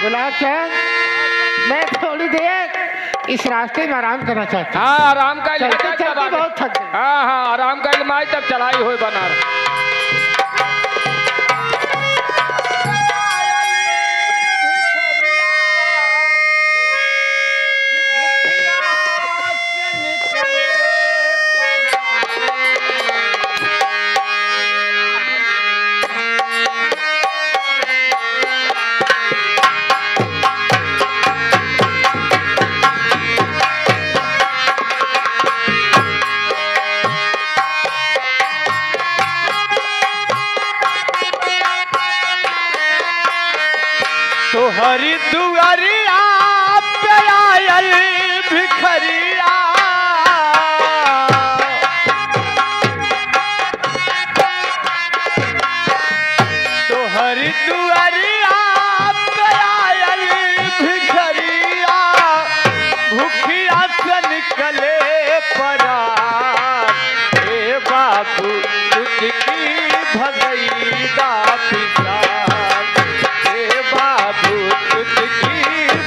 गुलाब चंद, मैं थोड़ी देर इस रास्ते में आराम करना चाहता हूँ। हाँ आराम कर ले, चलते चलते बहुत थक गए। हाँ हाँ आराम कर ले, माई तब चलाई हो बना तो हरी दुआरिया पे आयल भिखरिया तो हरी दुआरिया पे आयल भिखरिया भूखिया से निकले परार ए बाबू तुझकी भगई दा पिसार ए बाबू तुझकी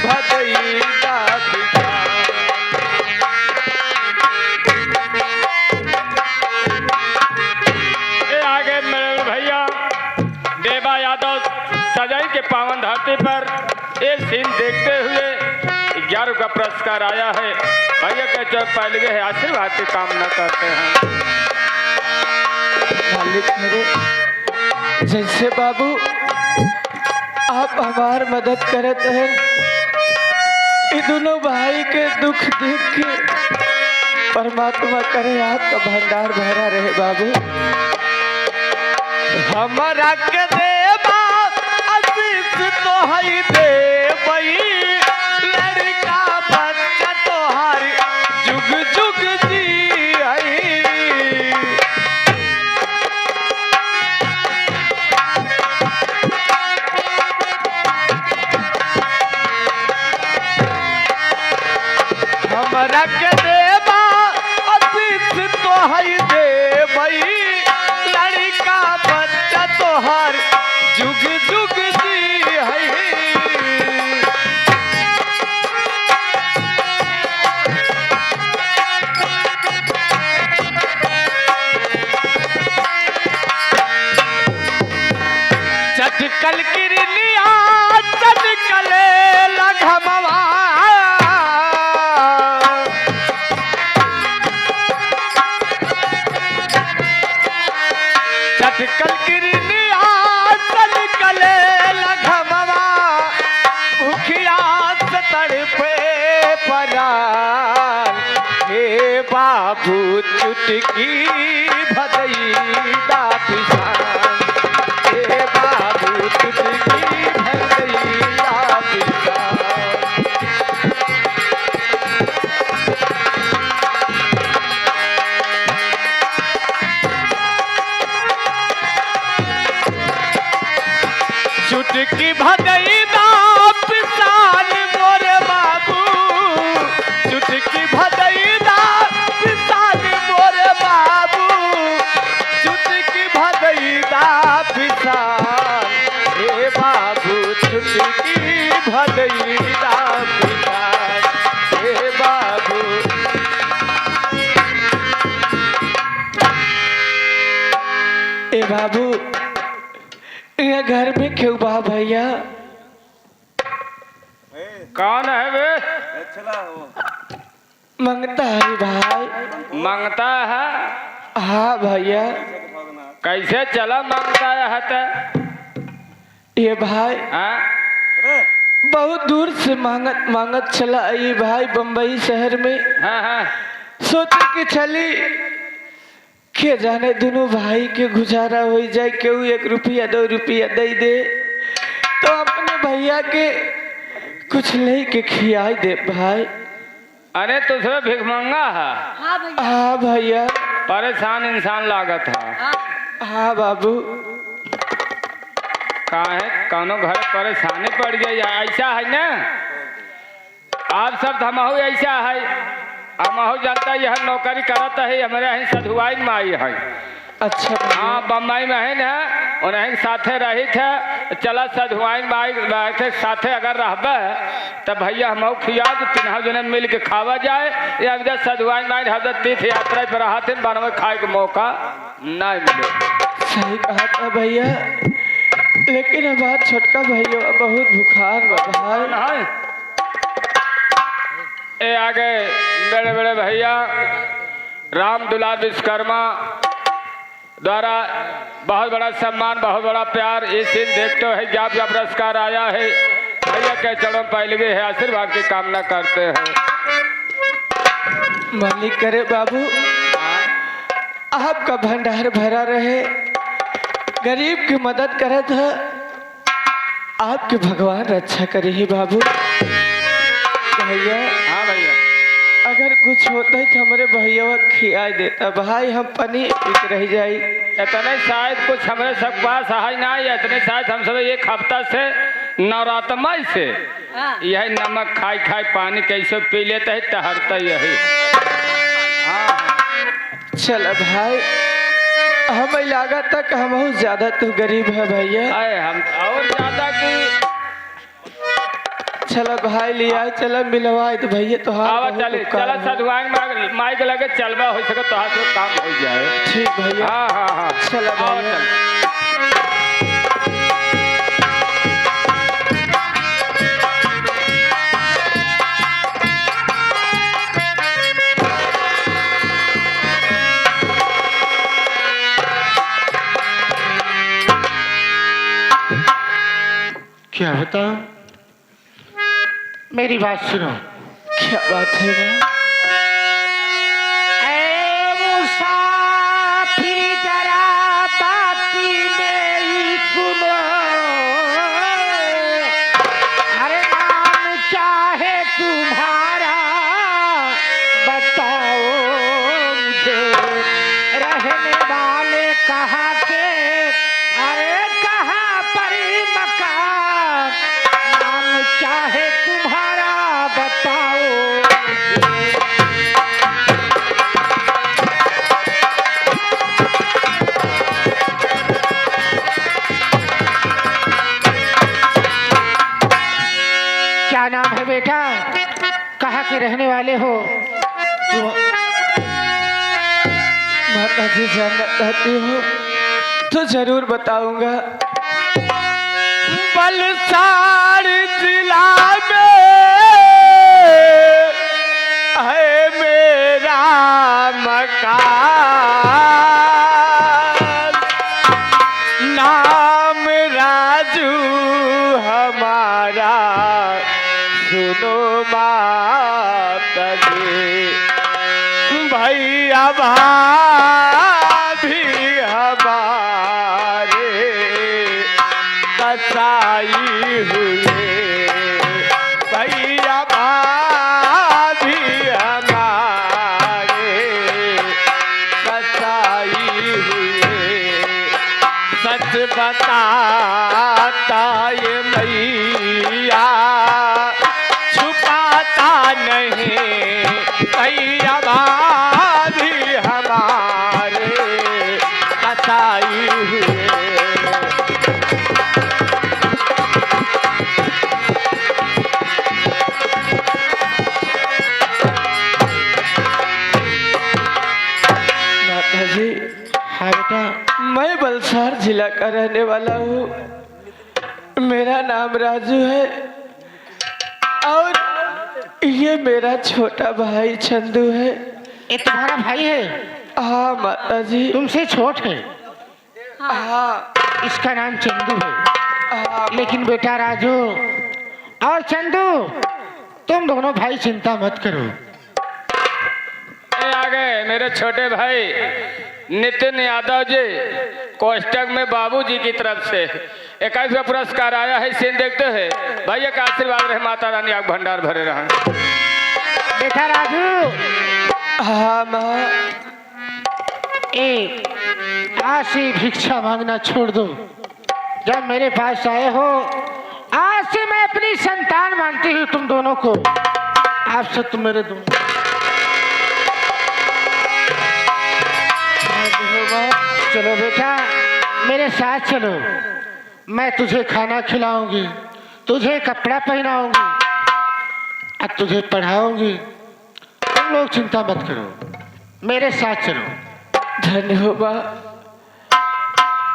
भगई दा पिसार। ए आगे मेरे भैया देवा यादव सजाई के पावन धरती पर ये सीन देखते हुए 11 का पुरस्कार आया है। भैया के जो पहले है आशीर्वाद की कामना करते हैं। मालिक मेरे, जैसे बाबू आप हमार मदद करत हैं, ये दोनों भाई के दुख देख के परमात्मा करे आपका भंडार भरा रहे बाबू। हमारा के देवा आशीष तो है देवई, लड़का बच्चा तोहार जुग जुग जी आई। हमरा के देवा आशीष तो है देवई, लड़का बच्चा तोहार जुग जुग जी है। चटकल किरनिया चटकले लघमवा चटकल किरनिया चटकले लघमवा भूखिया से तड़पे परान हे बाबू चुटकी भदई दा पिसान हे बाबू चुटकी भदई दा पिसान। चुटकी भदई दा पिसान मोरे बाबू, चुटकी भदई दा पिसान मोरे बाबू, चुटकी भदई दा पिसान हे बाबू चुटकी भदई दा पिसान हे बाबू। ए बाबू, ये घर में क्यों बा भैया? कौन है वे? मंगता है भाई। मांगता है? हाँ भैया। कैसे चला मांगता है तो? ये भाई हाँ? बहुत दूर से मांगत मांगत चला ये भाई बम्बई शहर में। हाँ हाँ सोचे कि चली के जाने दोनों भाई के गुजारा हो जाए, क्यों 1 रुपया 2 रुपया दे दे तो अपने भैया के कुछ ले के खियाई दे भाई। अरे तुझे भिख मांगा है? हाँ भैया। परेशान इंसान लागत है। हाँ बाबू। काहे कौनो घर परेशानी पड़ गई ऐसा है ना? आप सब धमाऊ ऐसा है, हमहू जानता यह नौकरी करत है, हमारे यहाँ सधुआई माई है। अच्छा हाँ बम्बई में है ना, उन्हें साथे रही थे चला सधुआइन माई थे साथे अगर रहबे तब भैया हम खिया तो तीनों जने मिल के खावा जाए या जब सधुआइन माई हजरत तीर्थ यात्रा पर रहते बनवे खाए के मौका नहीं मिले। सही कहा था भैया, लेकिन हमारा छोटका भैया बहुत बुखार भाई। नहीं ए आगे बड़े बड़े भैया राम दुलार विश्वकर्मा द्वारा बहुत बड़ा सम्मान बहुत बड़ा प्यार ये सीन देखते हैं क्या पुरस्कार आया है। भैया के चरणों पहले है आशीर्वाद की कामना करते हैं। मालिक करे बाबू आपका भंडार भरा रहे, गरीब की मदद करे था, आपके भगवान रक्षा करे ही बाबू। भैया हाँ भैया अगर कुछ होता है तो हमारे भैया खिया देता भाई, हम पनीर पीक रह जाई। इतने शायद कुछ हमारे सब पास सहाय ना है, इतने शायद हम सब एक हफ्ता से नवरात्मय से यही नमक खाई खाई पानी कैसे पी लेते है टहरता यही। चल भाई हमें लगा तक हम बहुत ज्यादा तो गरीब है भैया। अरे हम और ज्यादा की चला भाई लिया चला मिलवा तो भैया तो आवा चले चला सदवांग माइक लगे चलवा हो सके तो हाथ में काम हो जाए। ठीक भैया हाँ हाँ हाँ चला आओ भैया। क्या बताऊं, मेरी बात सुनो। क्या बात है माँ? ऐ मुसाफिर जरा बाती मेरी सुनो, अरे नाम चाहे तुम्हारा बताओ मुझे, रहने वाले कहाँ के, अरे कहाँ पर मकान, नाम चाहे तुम्हारा बताओ मुझे। क्या नाम है बेटा, कहाँ के रहने वाले हो? माता जी जानना चाहती हूँ तो जरूर बताऊंगा। बलसाड़ जिला में है मेरा मकान, नाम राजू हमारा सुनो माता जी, भैया भाभी हमारे कसाई हुए, भैया भाभी हमारे कसाई हुए, सच बताता ये मैया छुपाता नहीं, भैया भाभी हमारे कसाई हुए। माता जी हाँ बेटा, मैं बलसाड़ जिला का रहने वाला हूँ, मेरा नाम राजू है और ये मेरा छोटा भाई चंदू है। ये तुम्हारा भाई है? हाँ माता जी। तुमसे छोट है? हाँ इसका नाम चंदू है। हाँ लेकिन बेटा राजू और चंदू, तुम दोनों भाई चिंता मत करो। ए आ गए मेरे छोटे भाई नितिन यादव जी, कोष्टक में बाबूजी की तरफ से 21वां पुरस्कार आया है। सीन देखते हैं भैया का आशीर्वाद रहे, माता रानी आग भंडार भरे रहे। बेटा राजू, हाँ माँ। एक आज से भिक्षा मांगना छोड़ दो। जब मेरे पास आए हो, आज से मैं अपनी संतान मानती हूँ तुम दोनों को। आप से तुम मेरे दोनों। चलो बेटा, मेरे साथ चलो, मैं तुझे खाना खिलाऊंगी, तुझे कपड़ा पहनाऊंगी और तुझे पढ़ाऊंगी। तुम लोग चिंता मत करो, मेरे साथ चलो। धन्य हो माँ,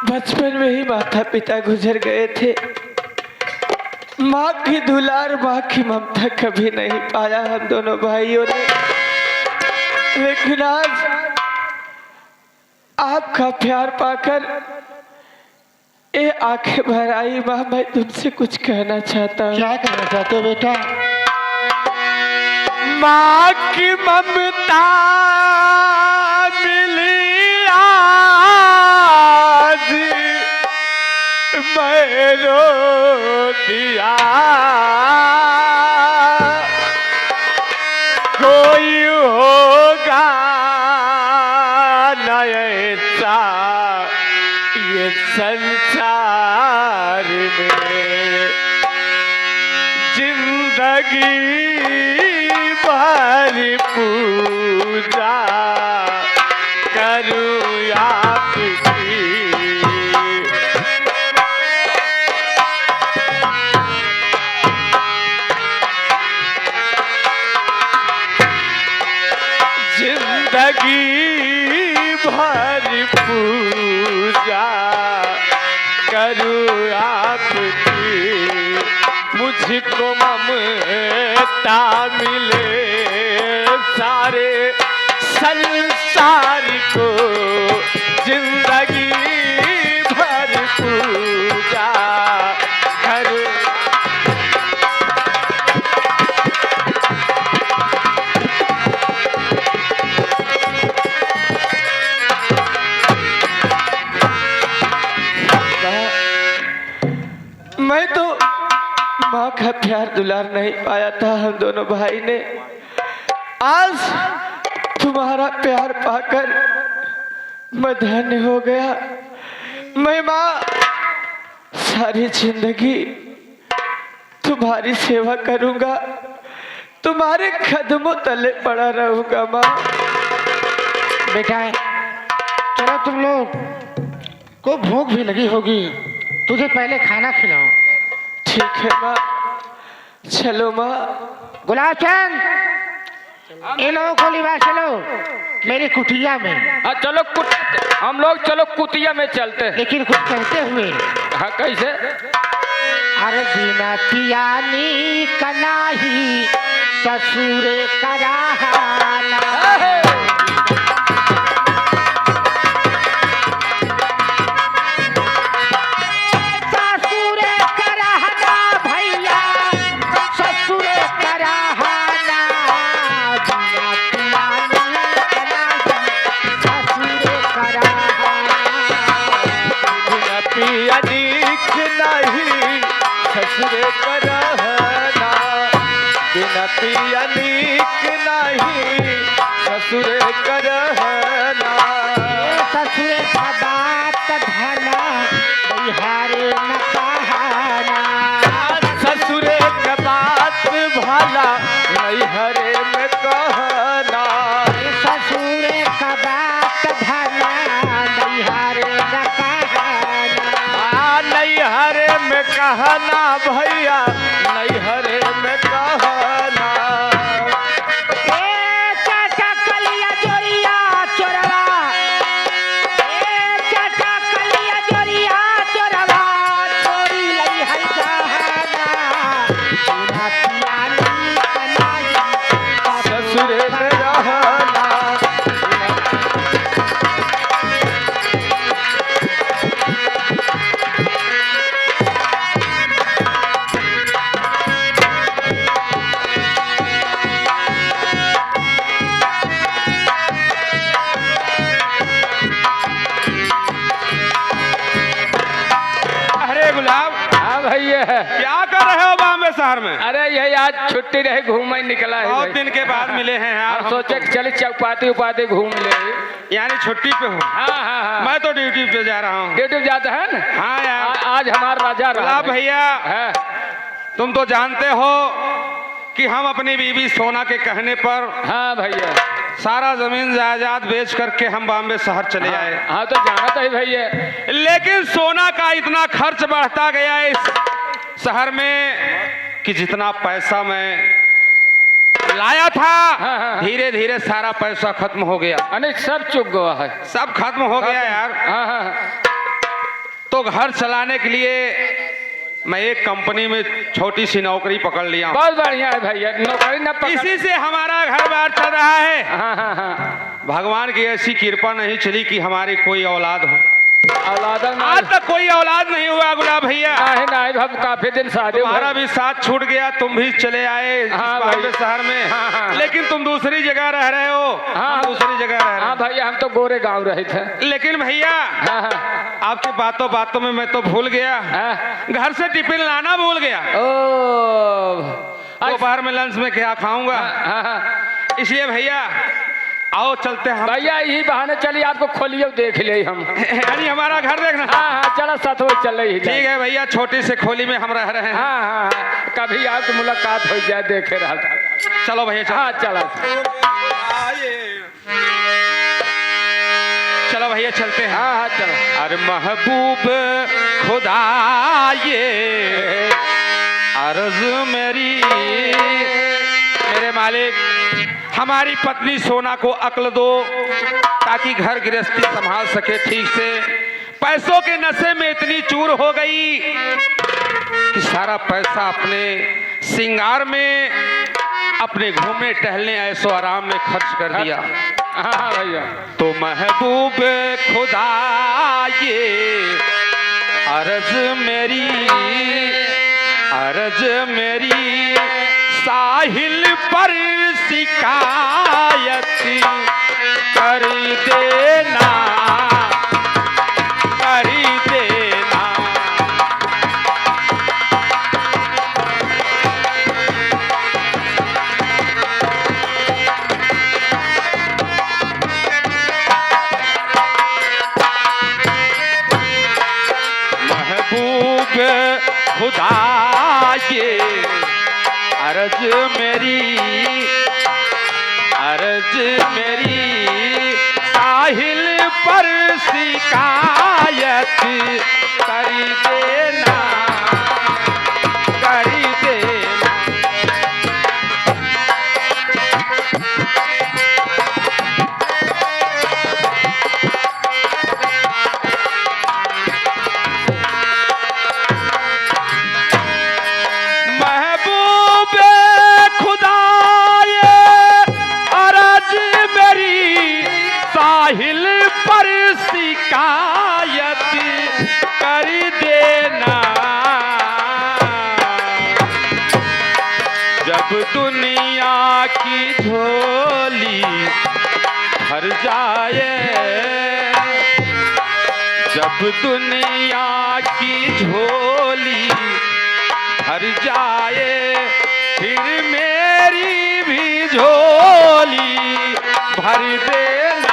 बचपन में ही माता पिता गुजर गए थे। माँ की दुलार, माँ की ममता कभी नहीं पाया हम दोनों भाइयों ने। लेकिन आज आपका प्यार पाकर ये आंखें भर आई। माँ, मैं तुमसे कुछ कहना चाहता हूँ। क्या कहना चाहते हो बेटा? माँ की ममता मिली आज, मैं रो दिया। कोई होगा न ऐसा ये संसार में, जिंदगी भर पूजा करूं आपकी। जिंदगी भर पूजा करूं आपकी। मुझको ममता मिले सारे संसार को, जिंदगी भर पूजा करूं। मैं तो माँ का प्यार दुलार नहीं पाया था हम दोनों भाई ने। आज तुम्हारा प्यार पाकर मैं धन्य हो गया। मैं माँ सारी जिंदगी तुम्हारी सेवा करूंगा, तुम्हारे कदमों तले पड़ा रहूंगा माँ। बेटा चलो, तुम लोग को भूख भी लगी होगी, तुझे पहले खाना खिलाओ। ठीक है माँ, चलो माँ। गुलाब चंद, इन लोगों को लिवा चलो मेरी कुटिया में। चलो हम लोग चलो कुतिया में चलते हैं। लेकिन कुछ कहते हुए। हाँ, कैसे? अरे बिना पियानी कनाही ससुरे कराहाना। ससुरे कराहना भैया, ससुरे कराहना। बिना पियानी कनाही ससुरे कराहना। बिना पियानी नहीं ससुरे कराहना। बिना पियानी नहीं ससुरे कराहना। ससुरे का बात धना बिहारे न कहाना। ससुरे का बात भला नैहरे में कहना। ससुरे का बात धना बिहारे न कहाना। नैहरे में कहना भैया, नैहरे में कहना। चाचा कलिया जोरिया चोरवा, चाचा कलिया जोरिया चोरवा, चोरी लई है जहाना। बिना पियानी कनाही ससुरे में रहना। गुलाब, हाँ भैया, क्या कर रहे हो बॉम्बे शहर में? अरे यही आज छुट्टी रहे, घूमने निकला है। बहुत दिन के बाद मिले हैं यार। हम सोचे कि चले चौपाटी उपाटी घूम ले। यानी छुट्टी पे हो? हाँ हाँ हाँ, मैं तो ड्यूटी पे जा रहा हूँ। ड्यूटी जाता है ना? हाँ यार। आज हमारा राजा गुलाब भैया, है। तुम तो जानते हो कि हम अपनी बीवी सोना के कहने पर हाँ भैया, सारा जमीन जायदाद बेच करके हम बॉम्बे शहर चले आए। हाँ तो जाना तो ही भैया। लेकिन सोना का इतना खर्च बढ़ता गया इस शहर में कि जितना पैसा मैं लाया था धीरे धीरे सारा पैसा खत्म हो गया। अरे सब चुक गया है। सब खत्म हो गया यार। हाँ। तो घर चलाने के लिए मैं एक कंपनी में छोटी सी नौकरी पकड़ लिया। बहुत बढ़िया है भैया, नौकरी न पकड़। इसी से हमारा घर बार चल रहा है। हाँ। भगवान की ऐसी कृपा नहीं चली कि हमारी कोई औलाद हो। औलाद आज तक कोई औलाद नहीं हुआ गुलाब भैया। नहीं हम काफी दिन शादी तुम्हारा भी साथ छूट गया, तुम भी चले आए बॉम्बे शहर में। हाँ। लेकिन तुम दूसरी जगह रह रहे हो। हाँ दूसरी जगह रह रहे हाँ भैया, हम तो गोरे गांव रहे थे। लेकिन भैया आपकी बातों बातों में मैं तो भूल गया, घर से टिफिन लाना भूल गया। दोपहर में लंच में क्या खाऊंगा। इसलिए भैया आओ चलते हैं भैया, यही बहाने चलिए आपको खोलिए देख ले हम। यानी हमारा घर देखना। हाँ चलो साथ में चल रही। ठीक है भैया, छोटी से खोली में हम रह रहे हैं। हाँ कभी आपकी मुलाकात हो जाए देखे रहा। चलो भैया चलो। हाँ चलो चलो भैया चलते हैं। हाँ चलो। अरे महबूब खुदा ये अर्ज मेरे मालिक, हमारी पत्नी सोना को अक्ल दो ताकि घर गृहस्थी संभाल सके ठीक से। पैसों के नशे में इतनी चूर हो गई कि सारा पैसा अपने सिंगार में, अपने घूमने टहलने ऐसो आराम में खर्च कर दिया। हाँ भैया। तो महबूब खुदा ये अर्ज मेरी साहिल पर शिकायत कर देना। महबूब खुदा ये अर्ज मेरी साहिल पर शिकायत कर देना। महबूब खुदा ये अर्ज मेरी साहिल पर शिकायत कर देना। जब दुनिया की झोली भर जाए, जब दुनिया की झोली भर जाए, फिर मेरी भी झोली भर देना।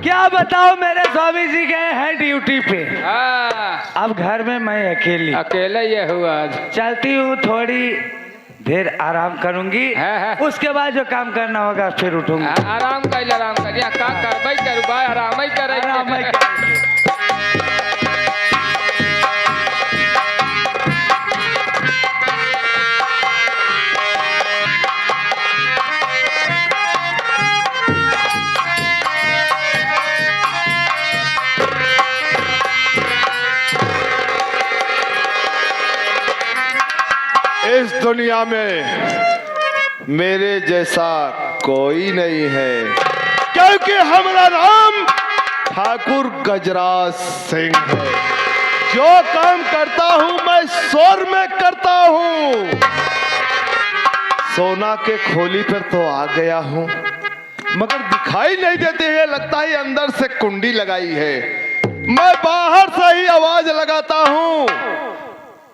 क्या बताओ मेरे स्वामी जी गए हैं ड्यूटी पे। अब घर में मैं अकेले ये हुआ आज। चलती हूँ, थोड़ी देर आराम करूंगी। उसके बाद जो काम करना होगा फिर उठूंगी। आराम कर का करबई करबा आराम ही करे। इस दुनिया में मेरे जैसा कोई नहीं है, क्योंकि हमारा नाम ठाकुर गजराज सिंह है। जो काम करता हूं मैं स्वर में करता हूं। सोना के खोली पर तो आ गया हूं, मगर दिखाई नहीं देते हैं, लगता है अंदर से कुंडी लगाई है। मैं बाहर से ही आवाज लगाता हूं,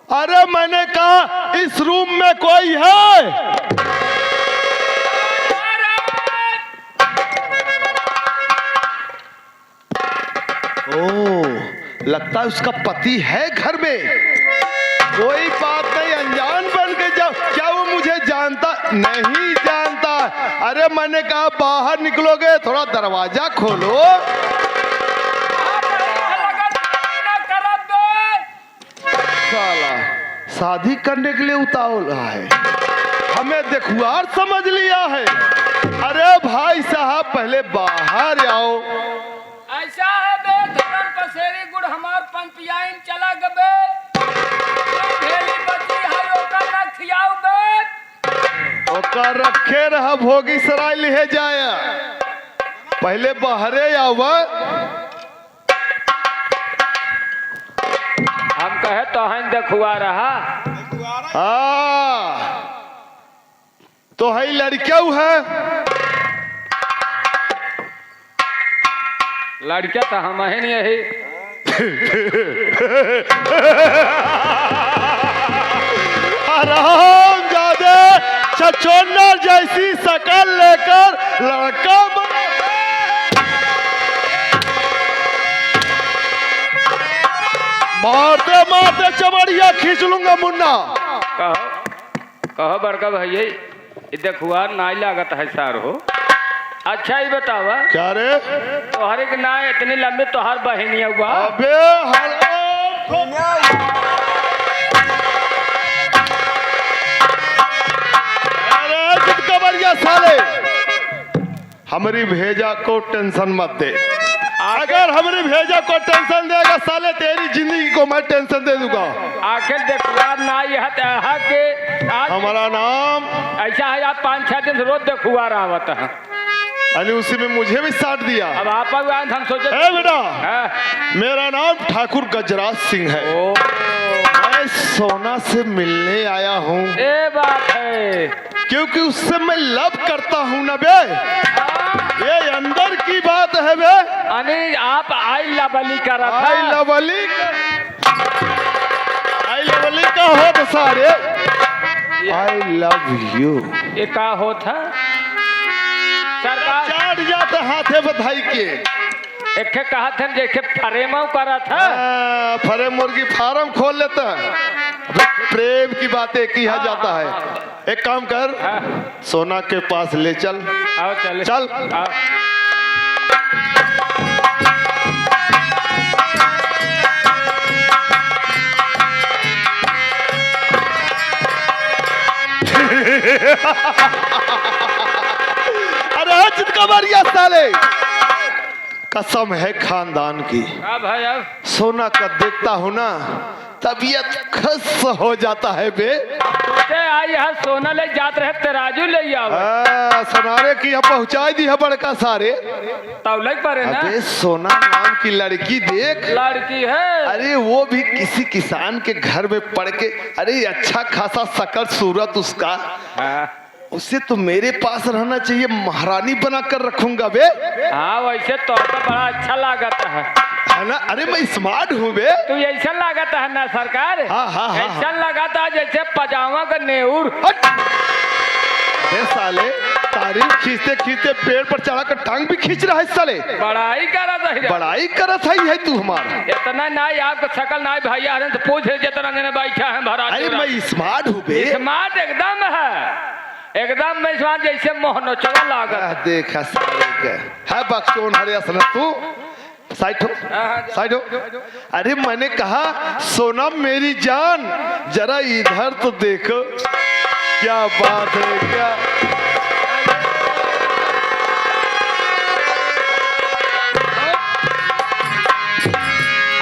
अरे मैंने कहा इस रूम में कोई है? ओ, लगता है उसका पति है घर में। कोई बात नहीं, अनजान बन के जाओ। क्या वो मुझे जानता? नहीं जानता। अरे मैंने कहा बाहर निकलोगे, थोड़ा दरवाजा खोलो। साला शादी करने के लिए उतावला है, हमें देखुआर समझ लिया है। अरे भाई साहब पहले बाहर आओ। ऐसा है बे धरम पसेरी गुड़ हमार पंपियाइन चला गबे ढेली बची है ओकर ना खियाओ बे ओकर रखे रह भोगी सराय ले जाया। पहले बाहरे आवा। हम कहे तो हन देखुआ रहा तो है लड़का है। लड़का तो हम है नहीं यही आराम जादे छछोन्नर जैसी शकल लेकर लड़का मारते मारते चमड़िया खींच लूंगा मुन्ना। कहो कहो बड़का भैया देखुआ नाई लागत है सार हो। अच्छा ही बतावा क्या रे? तोहरे के ना इतनी लंबी तोहर बहनिया हुआ। अबे अरे साले हमारी भेजा को टेंशन मत दे। अगर हमारी भेजा को टेंशन देगा साले तेरी जिंदगी को मैं टेंशन दे दूंगा। आखिर देखुआ नाई है के आज हमारा नाम ऐसा है आप 5-6 दिन से रोज देखुआ रहवत है। अली उसी में मुझे भी साथ दिया। अब आप हम सोचे बेटा मेरा नाम ठाकुर गजराज सिंह है। मैं सोना से मिलने आया हूँ। ये बात है क्योंकि उससे मैं लव करता हूँ ना बे। ये अंदर की बात है बे। अरे आप आई लवली का रखा आई लवली का हो तो सारे आई लव यू ये का होता सरकार चाट जाते हाथे बधाई के एक कहा थे जैसे फरेमा करा था फरे मुर्गी फार्म खोल लेता है। प्रेम की बातें किया जाता है। एक काम कर सोना के पास ले चल। आओ चले चल आओ। अरे चितका मारिया साले कसम है खानदान की। भाई अब सोना का देखता हूँ ना तबीयत खस हो जाता है बे। सोचे आई यहाँ सोना ले जात रहे तराजू ले आओ सोनारे की यहाँ पहुँचाई दी है बड़का सारे। तब लग पड़े ना अबे सोना नाम की लड़की देख। लड़की है अरे वो भी किसी किसान के घर में पढ़ के। अरे अच्छा खासा शकल सूरत उसका। उसे तो मेरे पास रहना चाहिए, महारानी बना कर रखूंगा बे। हाँ वैसे तो बड़ा अच्छा लागत है ना। अरे मैं स्मार्ट हूँ बे। तू ऐसा लागत है ना सरकार। हाँ, हाँ, हाँ, ऐसा लगाता है जैसे पजामा का नेऊर। साले तारीफ खींचते खींचते पेड़ पर चढ़ा कर टांग भी खींच रहा है साले। बड़ाई करत है बड़ाई करत है तू हमारा। इतना नहीं आपका शकल नहीं भैया तो पूछ जितना बैठा है भरा। अरे मैं स्मार्ट हूँ बे। स्मार्ट एकदम है एकदम मैं स्मार्ट जैसे मोहनो चला लागत। देखा साले का है बक्सोन हरे असन तू साइड हो साइड हो। अरे मैंने कहा सोना मेरी जान जरा इधर तो देखो क्या बात है। क्या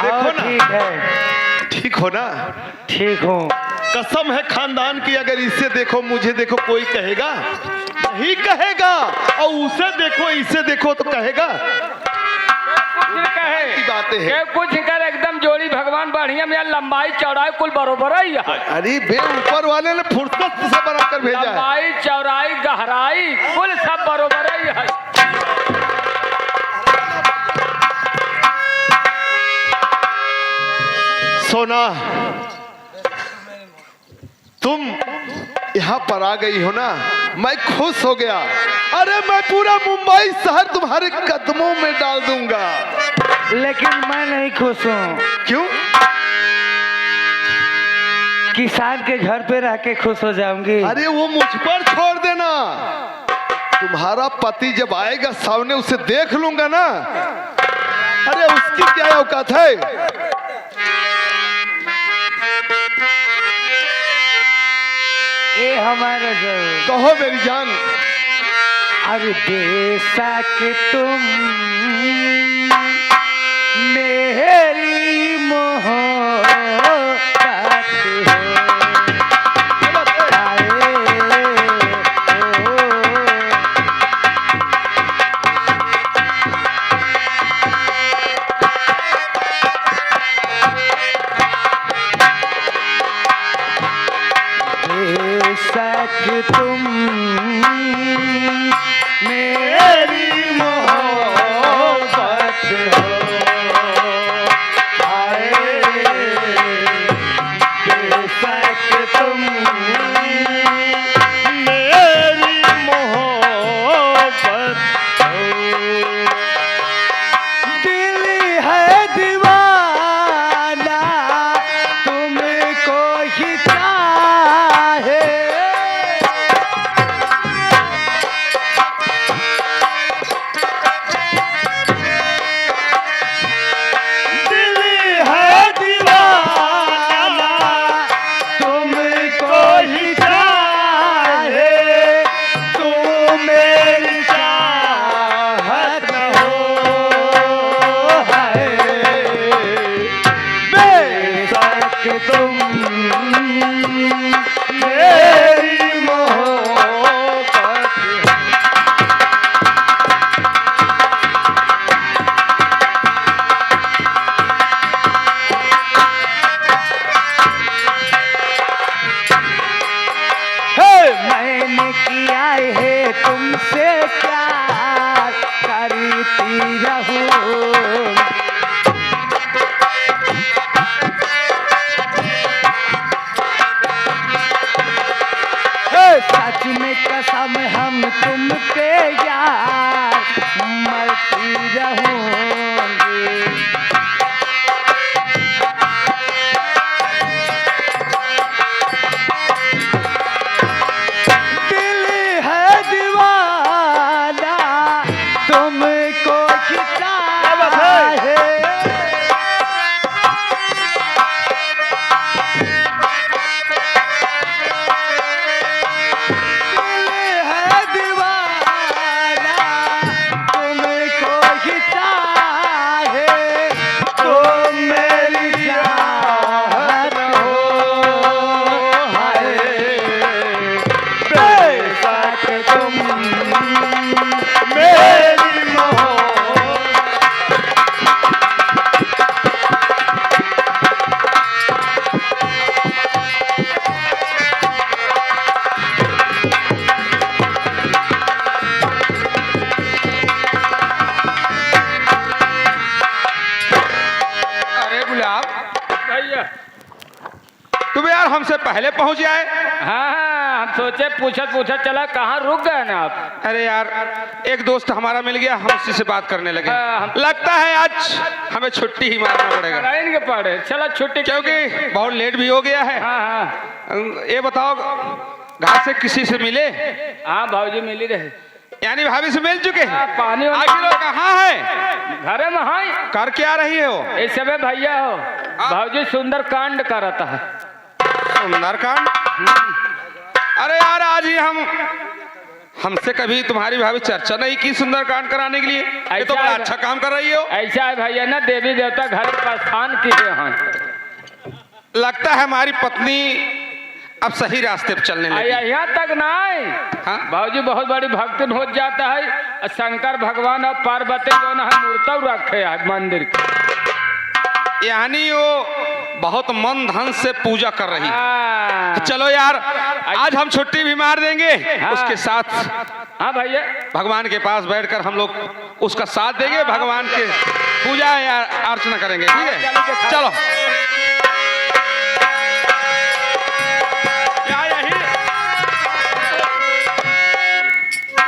देखो ना ठीक है। ठीक हो ना? ठीक हूँ। कसम है खानदान की। अगर इसे देखो मुझे देखो कोई कहेगा नहीं कहेगा, और उसे देखो इसे देखो तो कहेगा। कहे की बातें हैं। कुछ कर एकदम जोड़ी भगवान बढ़िया में लंबाई चौड़ाई कुल बरोबर है। अरे बे ऊपर वाले ने फुर्सत से बनाकर भेजा है। लंबाई चौड़ाई गहराई कुल सब बरोबर है। सोना तुम यहाँ पर आ गई हो ना, मैं खुश हो गया। अरे मैं पूरा मुंबई शहर तुम्हारे कदमों में डाल दूंगा। लेकिन मैं नहीं खुश हूँ। क्यों? किसान के घर पे रह के खुश हो जाऊंगी। अरे वो मुझ पर छोड़ देना। तुम्हारा पति जब आएगा सामने उसे देख लूंगा ना। अरे उसकी क्या औकात है? ए हमारा जो कहो मेरी जान। अरे बेशक तुम मेरी मोहब्बत हो। बेशक तुम मेरी मोहब्बत हो। आए बेशक तुम मेरी मोहब्बत हो। दिल है दीवाना तुमको ही चाहे। दिल है दीवाना तुमको ही चाहे। तुम मेरी चाहत हो। है बेशक तुम मेरी मोहब्बत हो। मैंने किया है तुमसे प्यार करती रहूं। सच में कसम हम तुम पे यार मरती रहूंगी। दिल है दीवाना तुमको ही चाहे। दिल है दीवाना तुमको ही चाहे। तुम मेरी चाहत हो। हाय बेशक तुम मेरी मोहब्बत। अरे गुलाब, भैया तुम यार हमसे पहले पहुंच जाए। हाँ, हम सोचे पूछत पूछत चला, कहाँ रुक गए ना आप? अरे यार, एक दोस्त हमारा मिल गया, हम उसी से बात करने लगे। हाँ, लगता है आज हमें छुट्टी ही मारना पड़ेगा, कराइन के पड़े। चला छुट्टी, क्योंकि बहुत लेट भी हो गया है। हाँ हाँ ये बताओ, घर से किसी से मिले? हाँ, भाजी मिली रहे। यानी भाभी से मिल चुके हैं? हाँ, पानी वानी- आखिर वो कहाँ है? घरे में हाय कर क्या रही है वो? इस समय भैया हो भाजी सुंदर कांड करता है। सुंदरकांड? अरे यार, आज ही हमसे कभी तुम्हारी भाभी चर्चा नहीं की सुंदरकांड कराने के लिए। ये तो ऐसा बड़ा है। अच्छा काम कर रही हो। ऐसा है भैया ना, देवी देवता घर पर स्थान किए हैं। लगता है हमारी पत्नी अब सही रास्ते पर चलने लगी। यहाँ तक नहीं, हाँ? भाजी बहुत बड़ी भक्ति हो जाता है। शंकर भगवान और पार्वती जो ना मूर्त रखे है मंदिर की। यानी वो बहुत मन धन से पूजा कर रही है। हाँ। चलो यार, आज हम छुट्टी भी मार देंगे। हाँ। उसके साथ हाँ भैया, भगवान के पास बैठकर हम लोग उसका साथ देंगे, भगवान के पूजा या अर्चना करेंगे। ठीक है, चलो।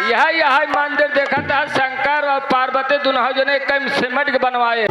यही यह मंदिर देखा था शंकर शंकर और पार्वती दोनों जने कम सिमट के बनवाए।